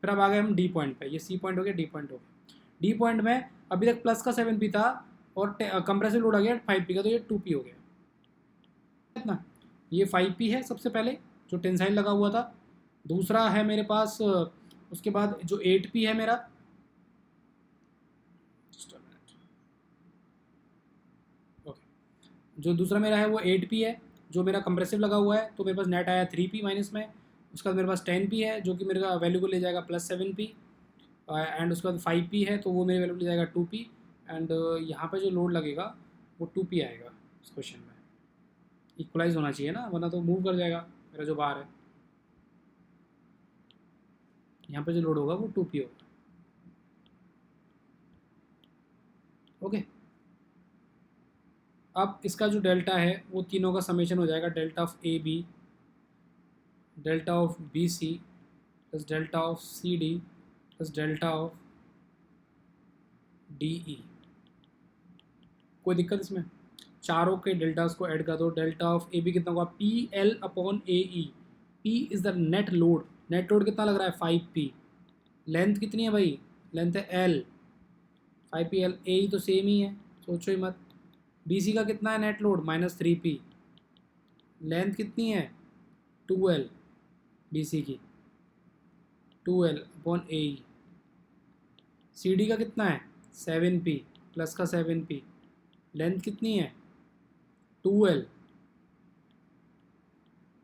फिर अब आ गए हम डी पॉइंट पे, ये सी पॉइंट हो गया, डी पॉइंट हो गया। डी पॉइंट में अभी तक प्लस का 7p था और कंप्रेसिव लोड आ गया 5p का, तो ये 2p हो गया इतना। ये 5p है सबसे पहले जो टेंसाइल लगा हुआ था। दूसरा है मेरे पास उसके बाद जो 8p है मेरा, जो दूसरा मेरा है वो 8p है जो मेरा कंप्रेसिव लगा हुआ है, तो मेरे पास नेट आया 3p माइनस में। उसके बाद मेरे पास 10p है जो कि मेरे का वैल्यू को ले जाएगा +7p, एंड उसके बाद 5p है तो वो मेरे वैल्यू को ले जाएगा 2p, एंड यहाँ पे जो लोड लगेगा वो 2p आएगा इस क्वेश्चन में। इक्वलाइज होना चाहिए ना, वरना तो मूव कर जाएगा मेरा जो बार है। यहाँ पे जो लोड होगा वो 2p होगा। ओके, अब इसका जो डेल्टा है वो तीनों का समेशन हो जाएगा, delta of A B, delta of B C plus delta of C D plus delta of D E. कोई दिक्कत इसमें? चारों के डेल्टास को ऐड कर दो। डेल्टा ऑफ ए बी कितना होगा? P L upon A E. P is the net load. Net load कितना लग रहा है? 5p। लेंथ कितनी है भाई? लेंथ है एल, 5pl। ए ई तो सेम ही है, सोचो ही मत। बी सी का कितना है नेट लोड? -3p। लेंथ कितनी है? 2l बी सी की, 2l upon A E. C D का कितना है? 7p प्लस का 7p। लेंथ कितनी है? 2l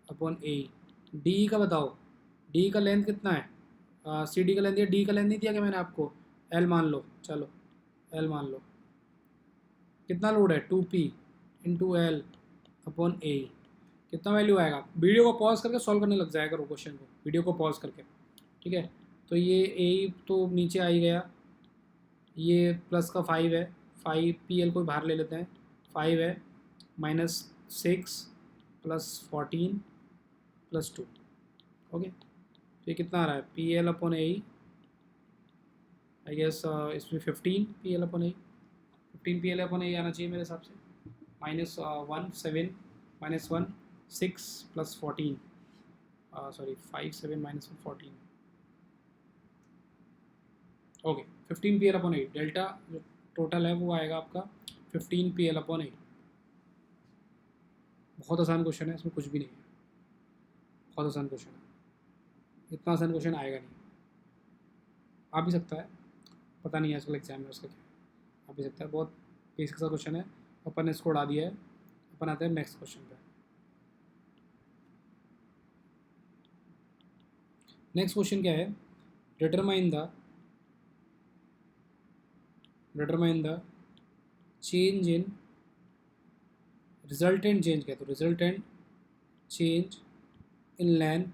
upon A E. D का बताओ, डी का लेंथ कितना है? सी डी का लेंथ दिया, डी का लेंथ नहीं दिया क्या मैंने आपको? एल मान लो, चलो एल मान लो। कितना लोड है? 2p इंटू एल अपॉन ए। कितना वैल्यू आएगा? वीडियो को पॉज करके सॉल्व करने लग जाएगा क्वेश्चन को, वीडियो को पॉज करके, ठीक है। तो ये ए तो नीचे आ ही गया, ये प्लस का 5 है, 5pl को बाहर ले लेते हैं, 5 है -6 प्लस 14 प्लस 2। ओके, तो ये कितना आ रहा है? pl upon A I guess इसमें 15pl अपॉन ए, 15pl अपॉन ए आना चाहिए मेरे हिसाब से। -1 7 -1 6 plus 14, sorry 5 7 -1 14। Okay, 15pl upon 8। Delta जो टोटल है वो आएगा आपका 15pl अपॉन 8। बहुत आसान क्वेश्चन है, इसमें कुछ भी नहीं है, बहुत आसान क्वेश्चन है। इतना आसान क्वेश्चन आएगा नहीं। आ भी सकता है, पता नहीं है आजकल एग्जाम में उसका क्या आ भी सकता है। बहुत बेसिक सा क्वेश्चन है, अपन ने इसको उड़ा दिया है। अपन आते हैं नेक्स्ट क्वेश्चन पे। नेक्स्ट क्वेश्चन क्या है? Determine the change in resultant change, क्या तो resultant change in length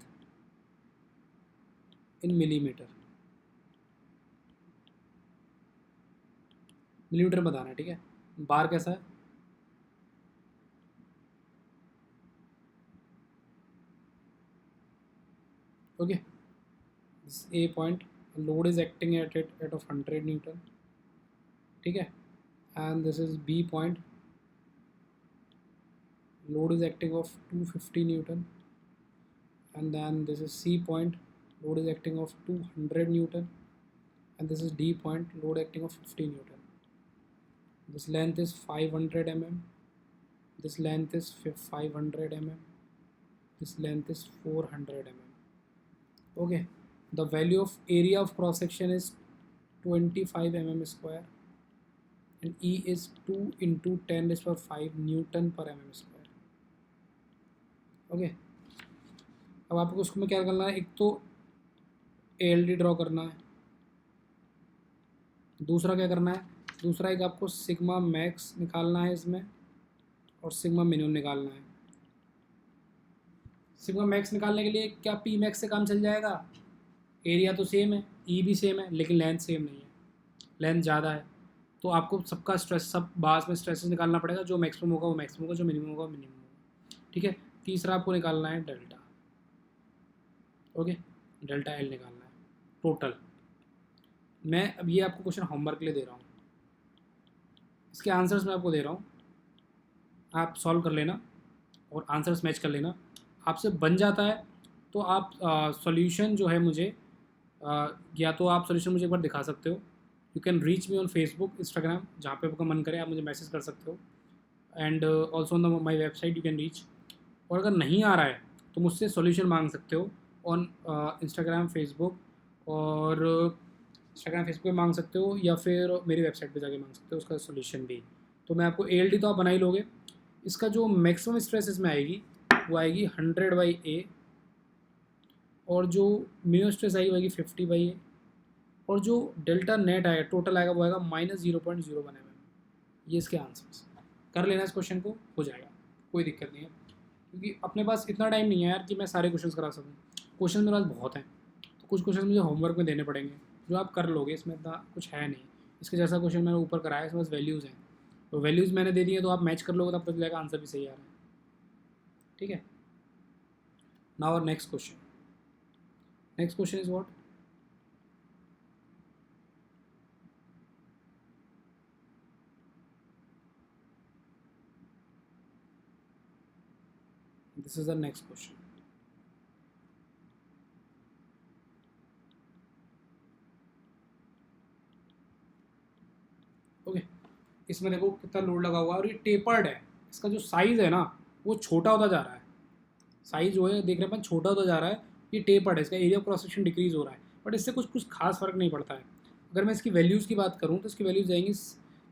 in millimetre. Millimetre बताना है, ठीक है। बार कैसा है? Okay, A point, load is acting at of 100 newton, ठीक है। And this is B point, load is acting of 250 newton, and then this is C point, load is acting of 200 newton, and this is D point, load acting of 50 newton. This length is 500 mm, this length is 500 mm, this length is 400 mm. Okay, the value of area of cross section is 25 mm square, and E is 2 into 10⁵ Newton per mm square. Okay, अब आपको उसको में क्या करना है? एक तो ALD draw करना है, दूसरा क्या करना है? दूसरा एक आपको सिग्मा मैक्स निकालना है इसमें, और सिग्मा मिनिमम निकालना है। सिग्मा मैक्स निकालने के लिए क्या पी मैक्स से काम चल जाएगा? एरिया तो सेम है, ई भी सेम है, लेकिन लेंथ सेम नहीं है, लेंथ ज़्यादा है। तो आपको सबका स्ट्रेस, सब बास में स्ट्रेसेस निकालना पड़ेगा। जो मैक्सिमम होगा वो मैक्सिमम होगा, जो मिनिमम होगा वो मिनिमम होगा, ठीक है। तीसरा आपको निकालना है डेल्टा। ओके, डेल्टा एल निकालना है टोटल। मैं अब ये आपको क्वेश्चन होमवर्क के लिए दे रहा हूँ, इसके आंसर्स मैं आपको दे रहा हूँ, आप सॉल्व कर लेना और आंसर्स मैच कर लेना। आपसे बन जाता है तो आप सॉल्यूशन जो है मुझे या तो आप सॉल्यूशन मुझे एक बार दिखा सकते हो, you can reach me on Facebook, Instagram, जहाँ पे आपका मन करे आप मुझे मैसेज कर सकते हो, and also on my website you can reach. और अगर नहीं आ रहा है तो मुझसे सॉल्यूशन मांग सकते हो ऑन इंस्टाग्राम, फेसबुक, और इंस्टाग्राम फेसबुक पे मांग सकते हो, या फिर मेरी वेबसाइट पे जाके मांग सकते हो उसका सॉल्यूशन भी। तो मैं आपको ALD तो आप बना ही लोगे। इसका जो मैक्सिमम स्ट्रेस इसमें आएगी वो आएगी 100/A, और जो मिनिमम स्ट्रेस आएगी वो आएगी 50/A, और जो डेल्टा नेट आएगा टोटल आएगा वो आएगा -0.01 mm। ये इसके आंसर्स। कर लेना इस क्वेश्चन को, हो जाएगा, कोई दिक्कत नहीं है, क्योंकि अपने पास इतना टाइम नहीं है यार कि मैं सारे क्वेश्चन करा सकूँ। क्वेश्चन मेरे पास बहुत हैं, तो कुछ क्वेश्चन मुझे होमवर्क में देने पड़ेंगे जो आप कर लोगे, इसमें इतना कुछ है नहीं। इसके जैसा क्वेश्चन मैंने ऊपर कराया, इसमें बस वैल्यूज़ हैं, तो वैल्यूज़ मैंने दे दी है, तो आप मैच कर लोगे तब पता चलेगा आंसर भी सही आ रहा है। ठीक है, now our next question. Next question is what? This is the next question. Okay, इसमें देखो कितना लोड लगा हुआ है और ये टेपर्ड है। इसका जो साइज़ है ना वो छोटा होता जा रहा है, साइज़ जो है देख रहे हैं अपन छोटा होता जा रहा है। ये टेपर्ड है, इसका area of cross section decrease हो रहा है, बट इससे कुछ कुछ खास फर्क नहीं पड़ता है। अगर मैं इसकी वैल्यूज़ की बात करूँ तो इसकी वैल्यूज़ जाएंगी।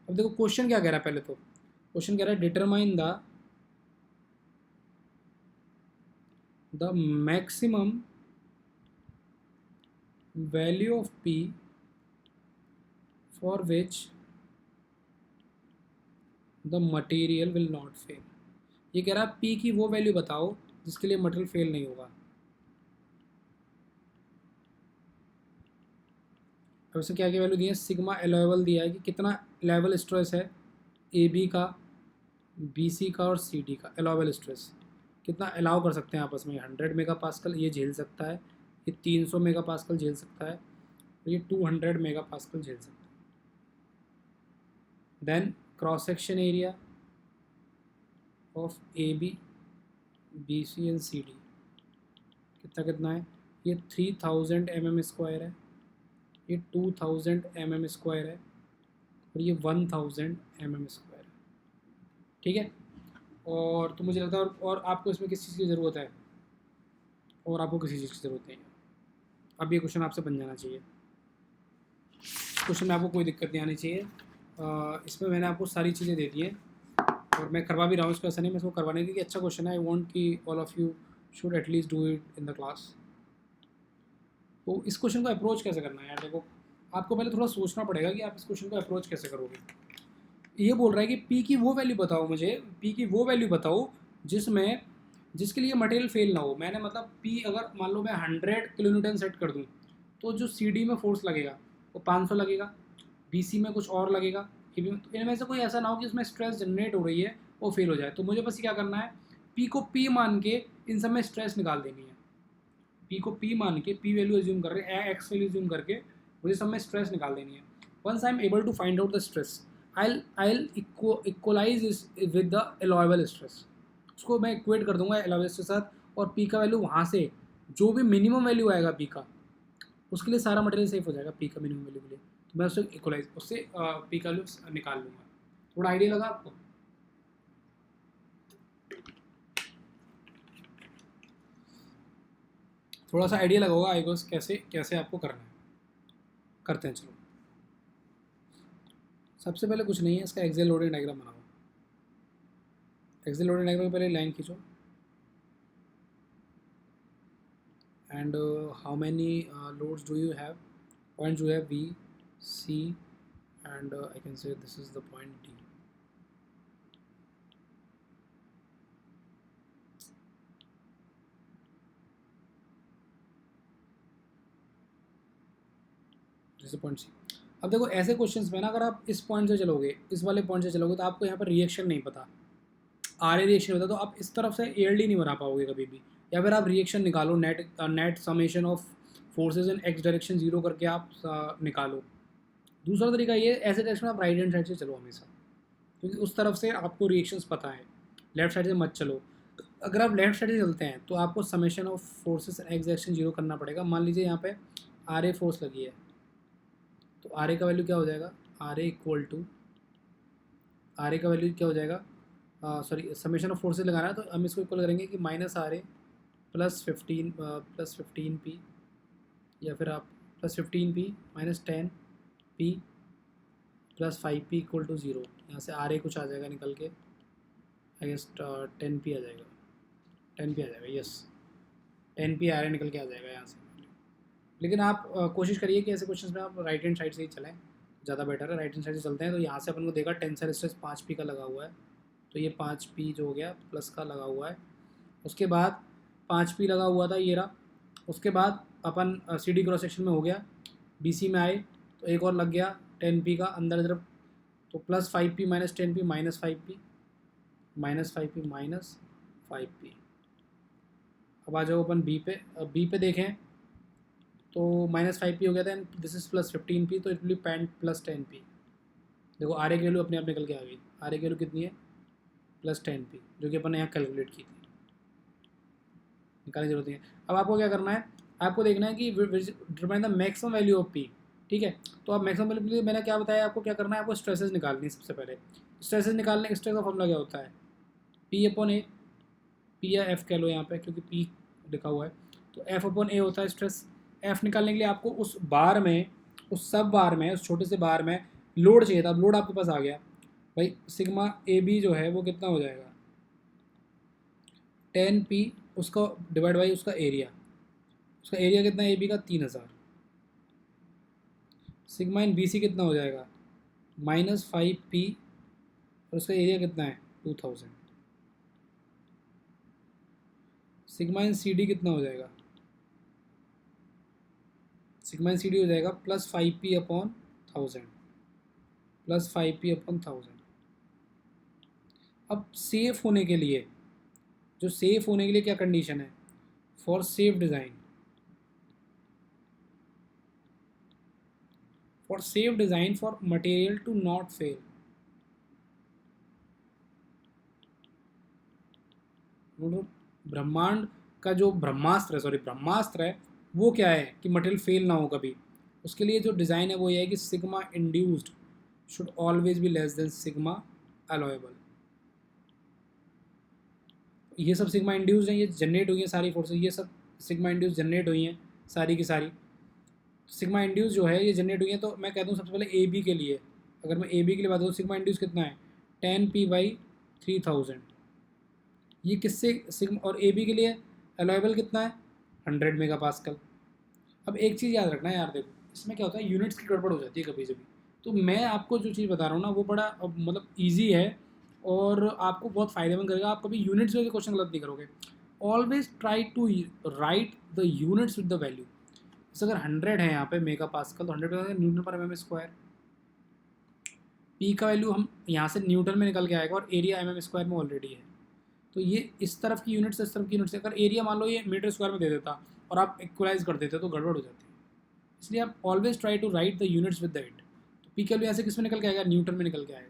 अब देखो क्वेश्चन क्या कह रहा है, पहले तो क्वेश्चन कह रहा है determine the maximum value of P for which the material will not fail. ये कह रहा है P की वो वैल्यू बताओ जिसके लिए मटेरियल फेल नहीं होगा। अब इसमें क्या क्या वैल्यू दी है, सिग्मा अलाउबल दिया है कि कितना लेवल स्ट्रेस है AB का, BC का और CD का। अलाउबल स्ट्रेस कितना अलाउ कर सकते हैं आपस में, 100 मेगापास्कल ये झेल सकता है, ये 300 मेगापास्कल झेल सकता है, और ये 200 मेगापास्कल झेल सकता है। Then cross section area of AB, BC and CD कितना कितना है, ये 3000 mm² है, ये 2000 mm² है, और ये 1000 mm² है। ठीक है, और तो मुझे लगता है और आपको इसमें किस चीज़ की ज़रूरत है, और आपको किसी चीज़ की ज़रूरत नहीं है। अब ये क्वेश्चन आपसे बन जाना चाहिए, क्वेश्चन में आपको कोई दिक्कत नहीं आनी चाहिए। इसमें मैंने आपको सारी चीज़ें दे दी हैं और मैं करवा भी रहा हूँ इसको, ऐसा नहीं मैं इसको करवाने की, अच्छा क्वेश्चन है। आई वांट कि all of you should at least do it in the class. तो इस क्वेश्चन को अप्रोच कैसे करना है यार, देखो आपको पहले थोड़ा सोचना पड़ेगा कि आप इस क्वेश्चन को अप्रोच कैसे करोगे। ये बोल रहा है कि P की वो वैल्यू बताओ, मुझे P की वो वैल्यू बताओ जिसके लिए मटेरियल फेल ना हो। मैंने मतलब P अगर मान लो मैं 100 किलोन्यूटन सेट कर दूँ तो जो CD में फोर्स लगेगा वो 500 लगेगा, BC में कुछ और लगेगा, AB में, तो इनमें से कोई ऐसा ना हो कि उसमें स्ट्रेस जनरेट हो रही है वो फेल हो जाए। तो मुझे बस क्या करना है, P को P मान के इन सब में स्ट्रेस निकाल देनी है। P को P मान के, P वैल्यू एज्यूम कर रहे हैं, X वैल्यू एज्यूम करके मुझे सब में स्ट्रेस निकाल देनी है। Once I am able to find out the stress, I'll equalize with the allowable stress. उसको मैं इक्वेट कर दूंगा अलाउबल स्ट्रेस के साथ, और P का वैल्यू वहाँ से जो भी मिनिमम वैल्यू आएगा P का, उसके लिए सारा मटेरियल सेफ हो जाएगा P का मिनिमम वैल्यू के लिए। तो मैं उससे इक्वलाइज उससे P का वैल्यू निकाल लूँगा। थोड़ा आइडिया लगा आपको? थोड़ा सा आइडिया लगा होगा आई गेस कैसे कैसे आपको करना है। करते हैं चलो। सबसे पहले कुछ नहीं है, इसका एक्सेल लोडिंग डायग्राम बनाओ। एक्सेल लोडिंग डायग्राम में पहले लाइन खींचो, and how many loads do you have, points you have B, C, and I can say this is the point D. This is point C. अब देखो ऐसे questions में ना अगर आप इस पॉइंट से चलोगे, इस वाले पॉइंट से चलोगे, तो आपको यहाँ पर रिएक्शन नहीं पता, RA रिएक्शन होता, तो आप इस तरफ से ALD नहीं बना पाओगे कभी भी। या फिर आप रिएक्शन निकालो, net summation of forces in X direction 0 करके आप निकालो। दूसरा तरीका ये, ऐसे डायरेक्शन में आप राइट हैंड साइड से चलो हमेशा, क्योंकि उस तरफ से आपको रिएक्शंस पता है। लेफ्ट साइड से मत चलो। अगर आप लेफ्ट साइड से चलते हैं तो आपको summation of forces X direction 0 करना पड़ेगा। मान लीजिए यहाँ पे RA फोर्स लगी है, तो आर ए का वैल्यू क्या हो जाएगा, R A equal to, R A का वैल्यू क्या हो जाएगा, सॉरी समेशन ऑफ फोर्सेज लगाना है तो हम इसको इक्वल करेंगे कि minus R A plus fifteen P, या फिर आप plus 15p minus 10p plus 5p equal to 0। यहाँ से आर ए कुछ आ जाएगा निकल के, आई गेस 10p आ जाएगा, 10p आ जाएगा, यस 10p आर ए निकल के आ जाएगा यहाँ से। लेकिन आप कोशिश करिए कि ऐसे क्वेश्चंस में आप राइट हैंड साइड से ही चलें, ज़्यादा बेटर है। राइट हैंड साइड से चलते हैं तो यहाँ से अपन को देखा टेंसाइल स्ट्रेस 5p का लगा हुआ है, तो ये 5p जो हो गया प्लस का लगा हुआ है। उसके बाद 5p लगा हुआ था ये रहा। उसके बाद अपन सी डी क्रॉस सेक्शन में हो गया, बी सी में आए तो एक और लग गया 10p का अंदर तरफ, तो plus 5p minus 10p minus 5p minus 5p minus 5p। अब आ जाओ अपन बी पे, अब बी पे देखें तो माइनस 5p हो गया था, दिस इज प्लस 15p, तो it will B plus 10p। देखो आर ए की वैल्यू अपने आप निकल के आ गई, आर ए की वैल्यू कितनी है, प्लस 10p, जो कि अपन ने यहाँ कैलकुलेट की थी, निकालने की जरूरत नहीं है। अब आपको क्या करना है, आपको देखना है कि determine the maximum value of P, ठीक है। तो अब मैक्सिमम वैल्यू के लिए मैंने क्या बताया आपको, क्या करना है, आपको स्ट्रेसेस निकालनी है सबसे पहले। स्ट्रेसेस निकालने के स्ट्रेस का फॉर्मूला क्या होता है, पी अपॉन ए, पी या एफ कह लो यहाँ पे क्योंकि पी लिखा हुआ है, तो एफ अपॉन ए होता है स्ट्रेस। एफ निकालने के लिए आपको उस बार में, उस सब बार में, उस छोटे से बार में लोड चाहिए था। अब लोड आपके पास आ गया भाई, सिग्मा ए बी जो है वो कितना हो जाएगा, 10p उसका डिवाइड बाई उसका एरिया, उसका एरिया कितना है ए बी का 3000। सिग्मा इन बी सी कितना हो जाएगा, माइनस 5p और उसका एरिया कितना है 2000। सिग्मा इन सी डी कितना हो जाएगा, सिग्मा इन सी डी हो जाएगा plus 5p upon 1000, plus 5p upon 1000। अब सेफ होने के लिए, जो सेफ होने के लिए क्या कंडीशन है, for safe design, for safe design for material to not fail. ब्रह्मांड का जो ब्रह्मास्त्र है, सॉरी ब्रह्मास्त्र है, वो क्या है कि मटेरियल फेल ना हो कभी। उसके लिए जो डिज़ाइन है वो ये है कि sigma induced should always be less than sigma allowable. ये सब सिग्मा इंड्यूस्ड हैं, ये जनरेट हुई हैं सारी फोर्सेस, ये सब सिग्मा इंड्यूस जनरेट हुई हैं सारी की सारी। सिग्मा इंड्यूस जो है ये जनरेट हुई है, तो मैं कहता हूँ सबसे पहले ए बी के लिए, अगर मैं ए बी के लिए बात करूँ, सिग्मा इंड्यूस कितना है 10p/3000। ये किससे सिग्मा, और ए बी के लिए अलोएबल कितना है 100 मेगा पास्कल। अब एक चीज़ याद रखना है यार, देखो इसमें क्या होता है, यूनिट्स की गड़बड़ हो जाती है कभी कभी। तो मैं आपको जो चीज़ बता रहा हूँ ना वो बड़ा मतलब ईजी है और आपको बहुत फ़ायदेमंद करेगा। आप कभी यूनिट्स में क्वेश्चन गलत नहीं करोगे। Always try to write the units with the value. जैसे अगर 100 है यहाँ पे मेगा पास्कल, तो 100 न्यूटन पर mm स्क्वायर। पी का वैल्यू हम यहाँ से न्यूटन में निकल के आएगा और एरिया mm स्क्वायर में ऑलरेडी है। तो ये इस तरफ की यूनिट्स, इस तरफ की यूनिट्स, अगर एरिया मान लो ये मीटर स्क्वायर में दे देता और आप इक्वलाइज कर देते तो गड़बड़ हो जाती है। इसलिए आप always try to write the units with the it. तो पी का वैल्यू यहाँ से किस में निकल के आएगा, न्यूटन में निकल के आएगा।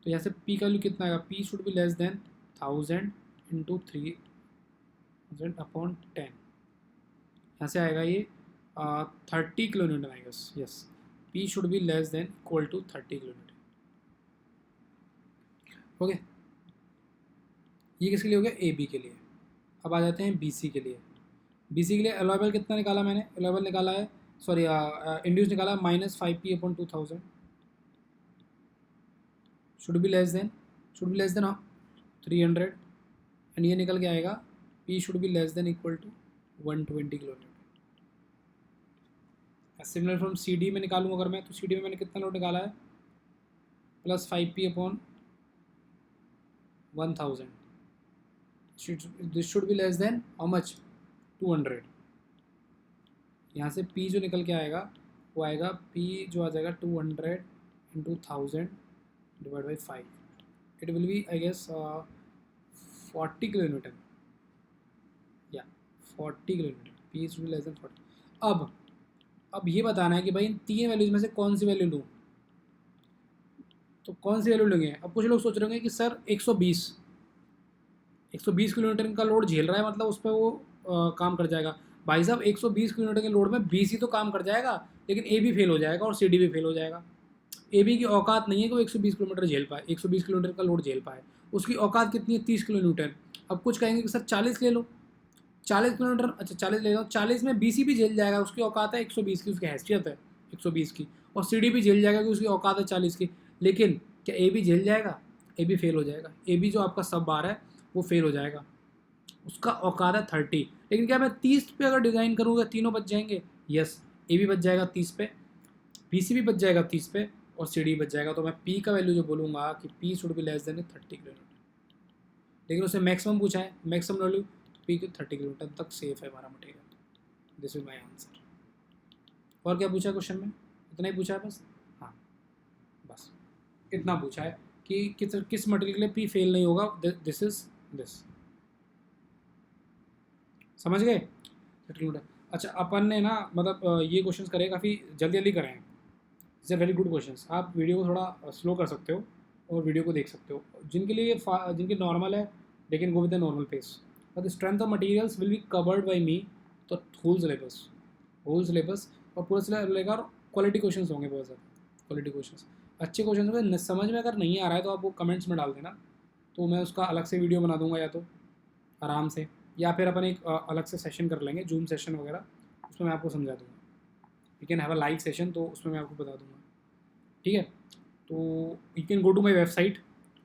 तो यहाँ से पी का वैल्यू कितना आएगा, P should be less than 1000 into 3000 upon 10। यहाँ से आएगा ये 30 किलो न्यूटन आएगा, yes. P should be less than equal to 30 kilo newton. Okay, ये किसके लिए हो गया, ए बी के लिए। अब आ जाते हैं बी सी के लिए। बी सी के लिए अलोएबल कितना निकाला मैंने, अलोएबल निकाला है, सॉरी इंड्यूस निकाला है -5p upon 2000। Should be less than 300 and ये निकल के आएगा p should be less than equal to 120 kilo newton. Similar from C D में निकालूँ अगर मैं, तो सी डी में मैंने कितना लोड निकाला है, plus 5p upon 1000। This should be less then how much, 200। यहाँ से p जो निकल के आएगा वो आएगा, p जो आ जाएगा 200 into 1000 divide by 5। It will be I guess 40 kilo newton, या 40 kilo newton. p should be less than 40। अब ये बताना है कि भाई इन तीन वैल्यूज में से कौन सी वैल्यू लूँ, तो कौन सी वैल्यू लेंगे। अब कुछ लोग सोच रहे होंगे कि सर 120 किलोमीटर का लोड झेल रहा है, मतलब उस पर वो काम कर जाएगा। भाई साहब 120 किलोमीटर के लोड में 20 ही तो काम कर जाएगा, लेकिन ए बी फेल हो जाएगा और सी डी भी फेल हो जाएगा। ए बी की औकात नहीं है कि वो 120 किलोमीटर झेल पाए, 120 किलोमीटर का लोड झेल पाए। उसकी औकात कितनी है? 30 किलो न्यूटन। अब कुछ कहेंगे कि सर 40 ले लो, 40 किलोमीटर, अच्छा 40 ले लो, 40 में बी सी भी झेल जाएगा, उसकी औकात है 120 की, उसकी हैसियत है 120 की, और सी डी भी झेल जाएगा क्योंकि उसकी औकात है 40 की। लेकिन क्या ए बी झेल जाएगा? ए बी फेल हो जाएगा। ए बी जो आपका सब बार है वो फेल हो जाएगा, उसका औकात है 30। लेकिन क्या मैं 30 पे अगर डिज़ाइन करूँगा तीनों बच जाएंगे? यस, ए बी बच जाएगा 30 पे, बी सी भी बच जाएगा 30 पे, और सी डी बच जाएगा। तो मैं पी का वैल्यू जो बोलूँगा कि P should be less then 30 kilometre. लेकिन उससे मैक्सिमम पूछा है, मैक्सिमम वैल्यू पी की 30 किलोमीटर तक सेफ है हमारा material. This is my answer. और क्या पूछा है क्वेश्चन में? इतना ही पूछा है बस? हाँ, बस इतना पूछा है कि किस मटेरियल के लिए पी फेल नहीं होगा। दिस इज दिस, समझ गए? 30 किलोमीटर। अच्छा, अपन ने ना मतलब ये क्वेश्चंस करे, काफ़ी जल्दी जल्दी करे हैं। It's a very good questions. आप वीडियो को थोड़ा स्लो कर सकते हो और वीडियो को देख सकते हो। जिनके लिए जिनके नॉर्मल है, लेकिन go with the normal pace. But the strength of materials will be covered by me, तो होल सिलेबस और पूरा सिलेबस लेगा, और क्वालिटी क्वेश्चंस होंगे बहुत ज़्यादा, क्वालिटी क्वेश्चंस, अच्छे क्वेश्चन होंगे। समझ में अगर नहीं आ रहा है तो आप वो कमेंट्स में डाल देना, तो मैं उसका अलग से वीडियो बना दूंगा या तो आराम से, या फिर अपन एक अलग से सेशन कर लेंगे, जूम सेशन वगैरह, उसमें मैं आपको समझा दूँगा। We can have a live session, तो उसमें मैं आपको बता दूँगा, ठीक है? तो you can go to my website,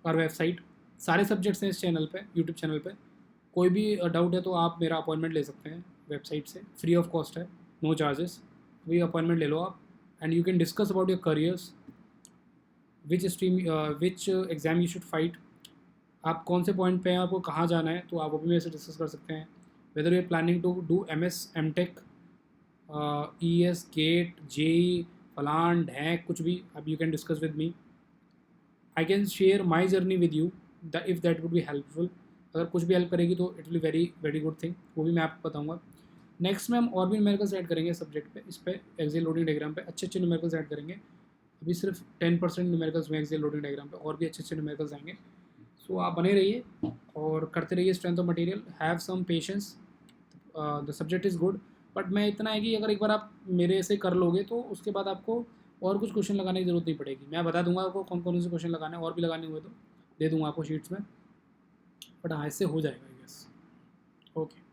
और वेबसाइट सारे सब्जेक्ट्स हैं इस चैनल पे, यूट्यूब चैनल पे। कोई भी डाउट है तो आप मेरा अपॉइंटमेंट ले सकते हैं वेबसाइट से, फ्री ऑफ कॉस्ट है, नो चार्जेस। वही अपॉइंटमेंट ले लो आप, and you can discuss about your careers, which stream, which exam you should fight, आप कौन से पॉइंट पे हैं, आपको कहाँ जाना है, तो आप वो भी मेरे से डिस्कस कर सकते हैं। Whether you are planning to do MS MTech, ES GATE, JEE, फलान ढैक, कुछ भी, अब you can discuss with me. I can share my journey with you, if that would be helpful. अगर कुछ भी हेल्प करेगी तो it will very very good thing, वो भी मैं आपको बताऊँगा। नेक्स्ट में हम और भी न्यूमेरिकल्स ऐड करेंगे सब्जेक्ट पे, इस पे एक्सियल लोडिंग डायग्राम पे अच्छे अच्छे न्यूमेरिकल्स ऐड करेंगे। अभी सिर्फ 10% न्यूमेरिकल्स में एक्सियल लोडिंग डायग्राम पे, और भी अच्छे अच्छे न्यूमेरिकल्स आएंगे। सो आप बने रहिए और करते रहिए strength of material, have some patience, the subject is good. But मैं इतना है कि अगर एक बार आप मेरे से कर लोगे तो उसके बाद आपको और कुछ क्वेश्चन लगाने की ज़रूरत नहीं पड़ेगी। मैं बता दूंगा आपको कौन कौन से क्वेश्चन लगाने हैं, और भी लगाने हुए तो दे दूंगा आपको शीट्स में। बट हाँ, इससे हो जाएगा आई गेस। ओके।